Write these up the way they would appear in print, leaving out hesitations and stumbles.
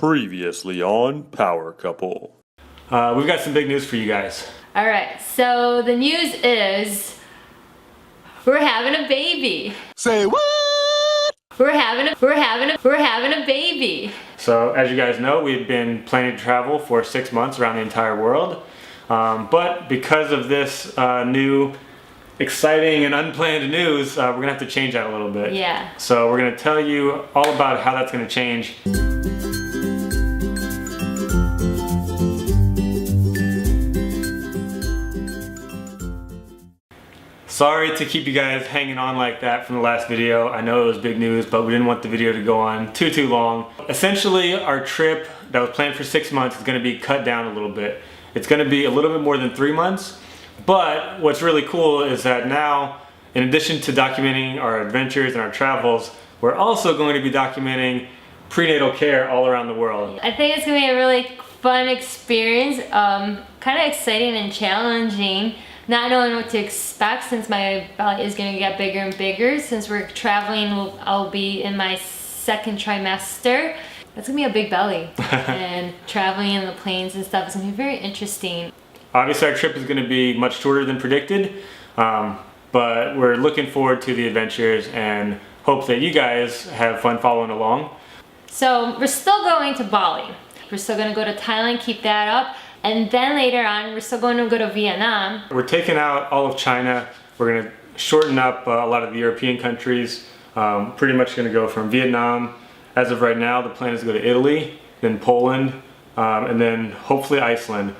Previously on Power Couple. We've got some big news for you guys. All right, so the news is we're having a baby. Say what? We're having a baby. So as you guys know, we've been planning to travel for 6 months around the entire world. But because of this new exciting and unplanned news, we're gonna have to change that a little bit. Yeah. So we're gonna tell you all about how that's gonna change. Sorry to keep you guys hanging on like that from the last video. I know it was big news, but we didn't want the video to go on too long. Essentially, our trip that was planned for 6 months is gonna be cut down a little bit. It's gonna be a little bit more than 3 months, but what's really cool is that now, in addition to documenting our adventures and our travels, we're also going to be documenting prenatal care all around the world. I think it's gonna be a really fun experience, kind of exciting and challenging. Not knowing what to expect since my belly is gonna get bigger and bigger. Since we're traveling, I'll be in my 2nd trimester. That's gonna be a big belly. And traveling in the planes and stuff is gonna be very interesting. Obviously our trip is gonna be much shorter than predicted, but we're looking forward to the adventures and hope that you guys have fun following along. So we're still going to Bali. We're still gonna go to Thailand, keep that up. And then later on, we're still going to go to Vietnam. We're taking out all of China. We're gonna shorten up a lot of the European countries. Pretty much gonna go from Vietnam. As of right now, the plan is to go to Italy, then Poland, and then hopefully Iceland.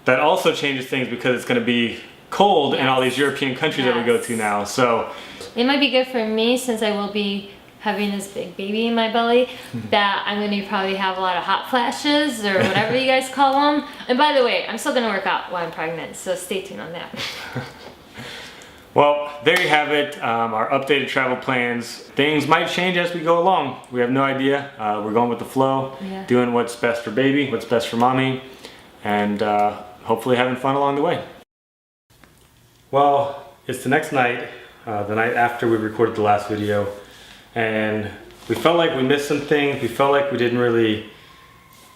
That also changes things because it's gonna be cold in all these European countries that we go to now. So it might be good for me since I will be having this big baby in my belly, that I'm gonna probably have a lot of hot flashes or whatever you guys call them. And by the way, I'm still gonna work out while I'm pregnant, so stay tuned on that. Well, there you have it, our updated travel plans. Things might change as we go along. We have no idea. We're going with the flow, doing what's best for baby, what's best for mommy, and hopefully having fun along the way. Well, it's the next night, the night after we recorded the last video, and we felt like we missed some things. We felt like we didn't really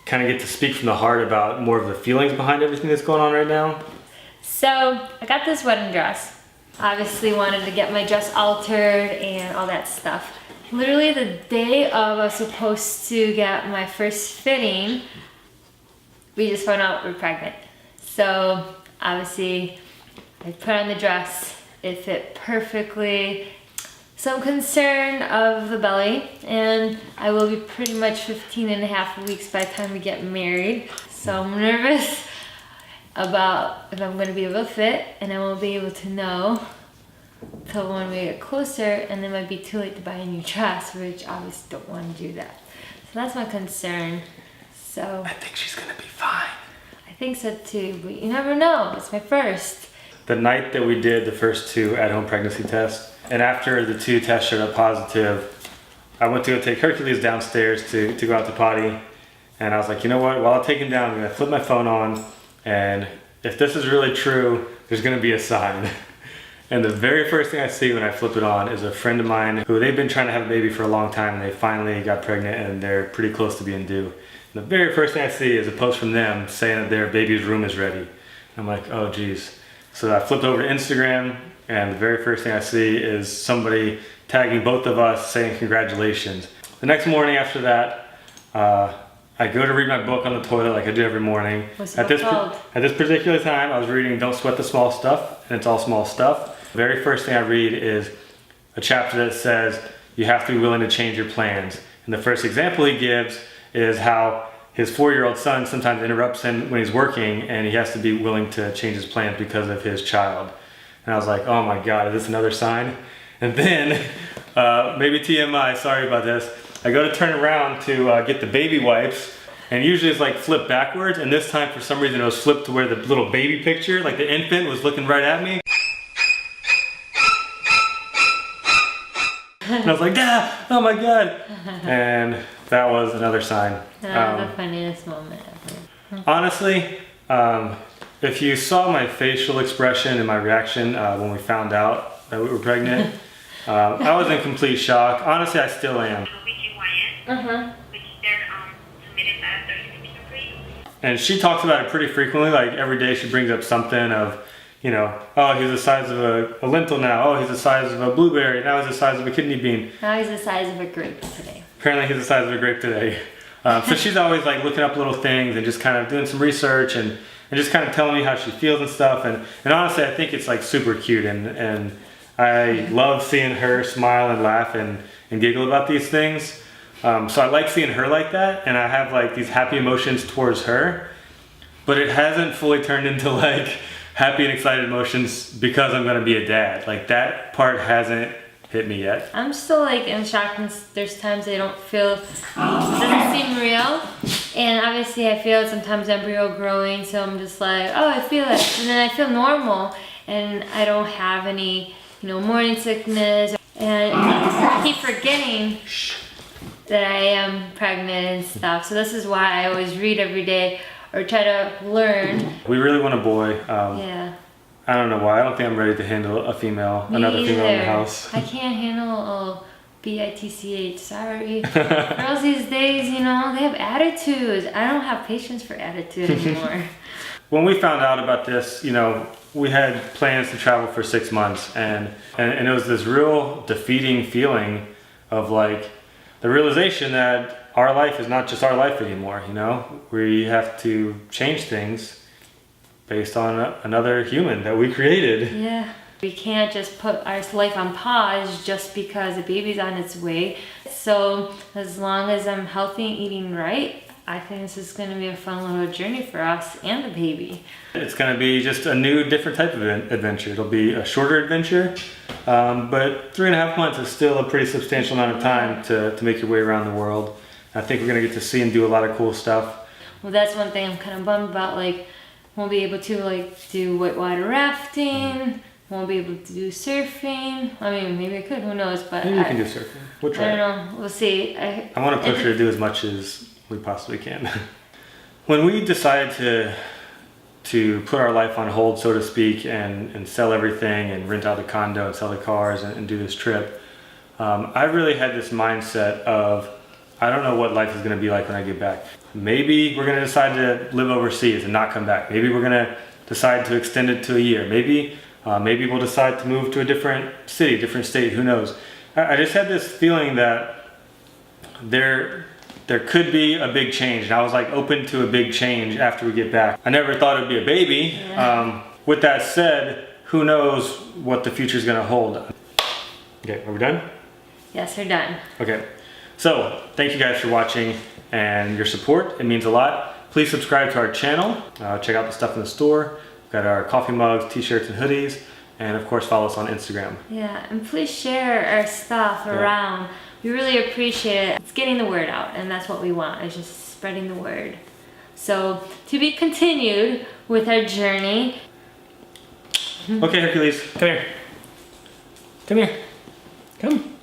kind of get to speak from the heart about more of the feelings behind everything that's going on right now. So I got this wedding dress. Obviously wanted to get my dress altered and all that stuff. Literally the day of I was supposed to get my first fitting, we just found out we're pregnant. So obviously I put on the dress, it fit perfectly. Some concern of the belly, and I will be pretty much 15.5 weeks by the time we get married. So I'm nervous about if I'm gonna be able to fit, and I won't be able to know till when we get closer, and it might be too late to buy a new dress, which I obviously don't want to do that. So that's my concern. So I think she's gonna be fine. I think so too, but you never know. It's my first. The night that we did the first 2 at-home pregnancy tests, and after the 2 tests showed up positive, I went to go take Hercules downstairs to go out to potty, and I was like, you know what, while I take him down, I'm gonna flip my phone on, and if this is really true, there's gonna be a sign. And the very first thing I see when I flip it on is a friend of mine who they've been trying to have a baby for a long time, and they finally got pregnant and they're pretty close to being due. And the very first thing I see is a post from them saying that their baby's room is ready. I'm like, oh geez. So I flipped over to Instagram, and the very first thing I see is somebody tagging both of us saying congratulations. The next morning after that, I go to read my book on the toilet like I do every morning. What's the book called? At this particular time, I was reading Don't Sweat the Small Stuff, and it's all small stuff. The very first thing I read is a chapter that says you have to be willing to change your plans. And the first example he gives is how his 4-year-old son sometimes interrupts him when he's working, and he has to be willing to change his plans because of his child. And I was like, oh my God, is this another sign? And then, maybe TMI, sorry about this, I go to turn around to get the baby wipes, and usually it's like flipped backwards, and this time for some reason it was flipped to where the little baby picture, like the infant, was looking right at me. And I was like, ah, oh my God. And that was another sign. The funniest moment ever. Honestly, if you saw my facial expression and my reaction when we found out that we were pregnant, I was in complete shock. Honestly, I still am. which they're And she talks about it pretty frequently. Like every day she brings up something of, you know, oh, he's the size of a lentil now. Oh, he's the size of a blueberry. Now he's the size of a kidney bean. Now he's the size of a grape today. Apparently he's the size of a grape today. So she's always like looking up little things and just kind of doing some research and just kind of telling me how she feels and stuff. And honestly, I think it's like super cute. And I love seeing her smile and laugh and giggle about these things. So I like seeing her like that. And I have like these happy emotions towards her. But it hasn't fully turned into like happy and excited emotions because I'm going to be a dad. Like that part hasn't hit me yet. I'm still like in shock, and there's times I don't feel, it doesn't seem real. And obviously I feel it sometimes embryo growing, so I'm just like, oh, I feel it. And then I feel normal and I don't have any, you know, morning sickness. And I keep forgetting that I am pregnant and stuff. So this is why I always read every day or try to learn. We really want a boy. Yeah. I don't know why. I don't think I'm ready to handle a female, another female in the house. I can't handle a bitch, sorry. Girls these days, you know, they have attitudes. I don't have patience for attitude anymore. When we found out about this, you know, we had plans to travel for 6 months and it was this real defeating feeling of like the realization that our life is not just our life anymore, you know? We have to change things based on another human that we created. Yeah. We can't just put our life on pause just because the baby's on its way. So as long as I'm healthy and eating right, I think this is going to be a fun little journey for us and the baby. It's going to be just a new, different type of adventure. It'll be a shorter adventure, but 3.5 months is still a pretty substantial amount of time to make your way around the world. I think we're going to get to see and do a lot of cool stuff. Well, that's one thing I'm kind of bummed about. Like, won't be able to like do whitewater rafting. Won't be able to do surfing. I mean, maybe I could. Who knows? But maybe you can do surfing. We'll try. I don't know. We'll see. I want to push her to do as much as we possibly can. When we decided to put our life on hold, so to speak, and sell everything and rent out the condo and sell the cars and do this trip, I really had this mindset of, I don't know what life is going to be like when I get back. Maybe we're going to decide to live overseas and not come back. Maybe we're going to decide to extend it to a year. Maybe we'll decide to move to a different city, different state, who knows. I just had this feeling that there could be a big change. And I was like open to a big change after we get back. I never thought it'd be a baby. Yeah. With that said, who knows what the future is going to hold. Okay, are we done? Yes, we're done. Okay. So, thank you guys for watching and your support. It means a lot. Please subscribe to our channel. Check out the stuff in the store. We've got our coffee mugs, t-shirts, and hoodies. And of course, follow us on Instagram. Yeah, and please share our stuff around. We really appreciate it. It's getting the word out, and that's what we want. It's just spreading the word. So, to be continued with our journey. Okay, Hercules, come here. Come here. Come.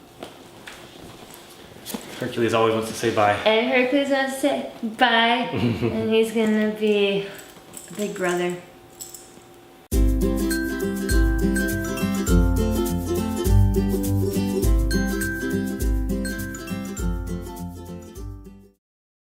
Hercules always wants to say bye. And Hercules wants to say bye. And he's gonna be a big brother.